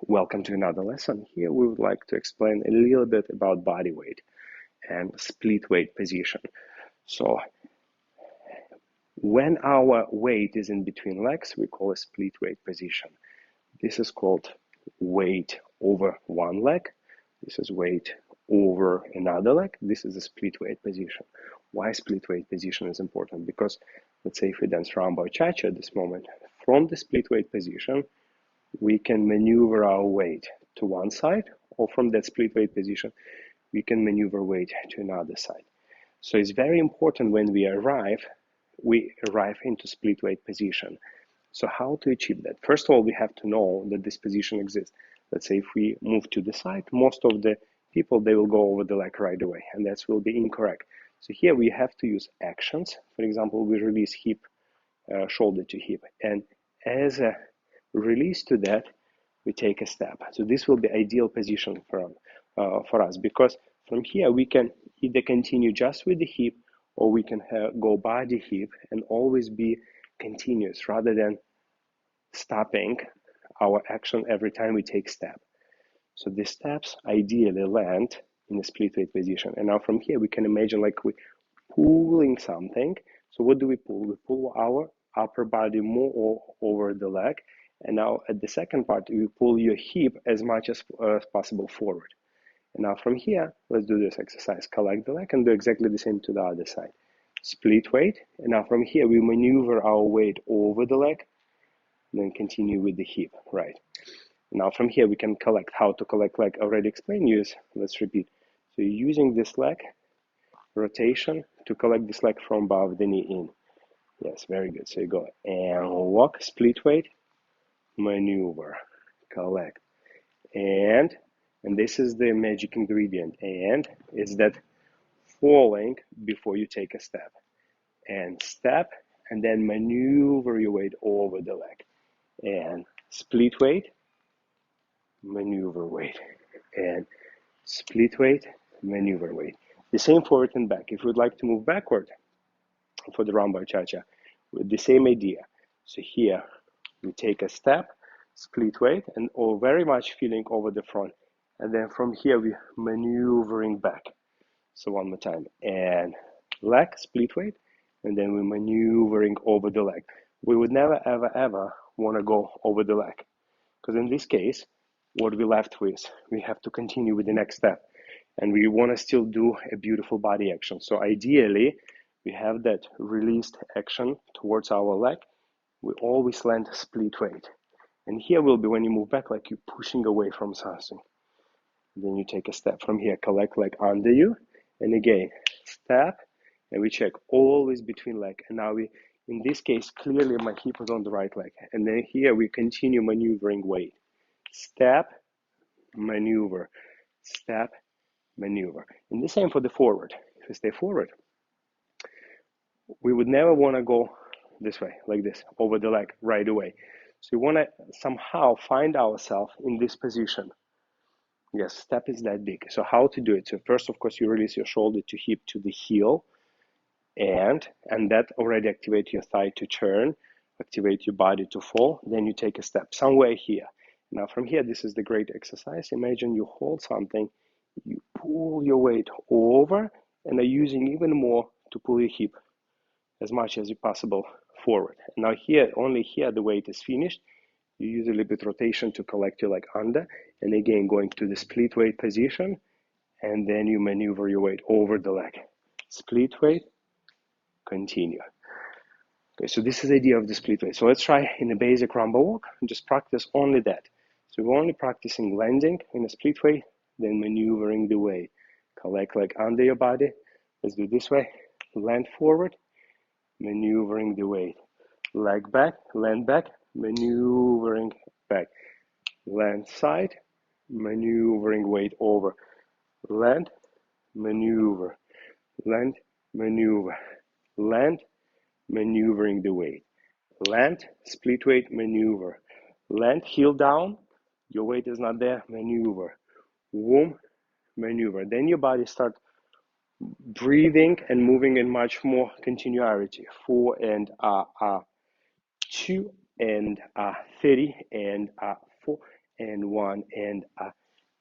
Welcome to another lesson. Here we would like to explain a little bit about body weight and split weight position. So when our weight is in between legs, we call a split weight position. This is called weight over one leg. This is weight over another leg. This is a split weight position. Why split weight position is important? Because let's say if we dance rumba or cha-cha at this moment, from the split weight position, we can maneuver our weight to one side, or from that split weight position, we can maneuver weight to another side. So it's very important when we arrive into split weight position. So how to achieve that? First of all, we have to know that this position exists. Let's say if we move to the side, most of the people, they will go over the leg right away, and that will be incorrect. So here we have to use actions. For example, we release hip, shoulder to hip, and as a release to that, we take a step. So this will be ideal position for us, because from here we can either continue just with the hip, or we can go body hip and always be continuous rather than stopping our action every time we take step. So the steps ideally land in a split weight position. And now from here we can imagine like we pulling something. So what do we pull? We pull our upper body more over the leg. And now at the second part, you pull your hip as much as possible forward. And now from here, let's do this exercise. Collect the leg and do exactly the same to the other side. Split weight. And now from here, we maneuver our weight over the leg, and then continue with the hip, right? Now from here, we can collect. How to collect, like already explained, let's repeat. So you're using this leg rotation to collect this leg from above the knee in. Yes, very good. So you go and walk, split weight, maneuver, collect, and this is the magic ingredient, and is that falling before you take a step, and step, and then maneuver your weight over the leg, and split weight, maneuver weight, and split weight, maneuver weight. The same forward and back. If you'd like to move backward for the rumba cha-cha, with the same idea. So here we take a step, split weight, and very much feeling over the front. And then from here we maneuvering back. So one more time. And leg, split weight, and then we're maneuvering over the leg. We would never, ever, ever want to go over the leg. Because in this case, what we're left with, we have to continue with the next step. And we want to still do a beautiful body action. So ideally, we have that released action towards our leg. We always land split weight. And here will be when you move back, like you're pushing away from something. Then you take a step from here, collect leg under you. And again, step, and we check always between leg. And now we, in this case, clearly my hip is on the right leg. And then here we continue maneuvering weight. Step, maneuver, step, maneuver. And the same for the forward. If we stay forward, we would never want to go this way, like this, over the leg right away. So we want to somehow find ourselves in this position. Yes, step is that big. So how to do it? So first, of course, you release your shoulder to hip to the heel, and that already activates your thigh to turn, activate your body to fall. Then you take a step somewhere here. Now from here, this is the great exercise. Imagine you hold something, you pull your weight over, and are using even more to pull your hip as much as possible forward. Now here, only here, the weight is finished. You use a little bit rotation to collect your leg under, and again going to the split weight position, and then you maneuver your weight over the leg. Split weight, continue. Okay, so this is the idea of the split weight. So let's try in a basic rumba walk and just practice only that. So we're only practicing landing in a split weight, then maneuvering the weight. Collect leg under your body. Let's do it this way. Land forward, maneuvering the weight. Leg back, land back, maneuvering back. Land side, maneuvering weight over. Land, maneuver. Land, maneuver. Land, maneuvering the weight. Land, split weight, maneuver. Land, heel down, your weight is not there, maneuver. Boom, maneuver. Then your body starts breathing and moving in much more continuity. 4 and 2 and 30 and 4 and 1 and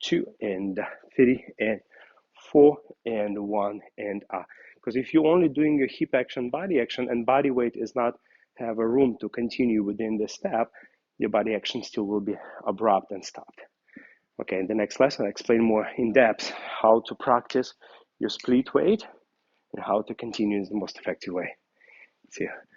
2 and 3 and 4 and 1 and because if you're only doing your hip action, body action, and body weight is not have a room to continue within the step, your body action still will be abrupt and stopped. Okay, in the next lesson, I explain more in depth how to practice your split weight and how to continue in the most effective way. See you.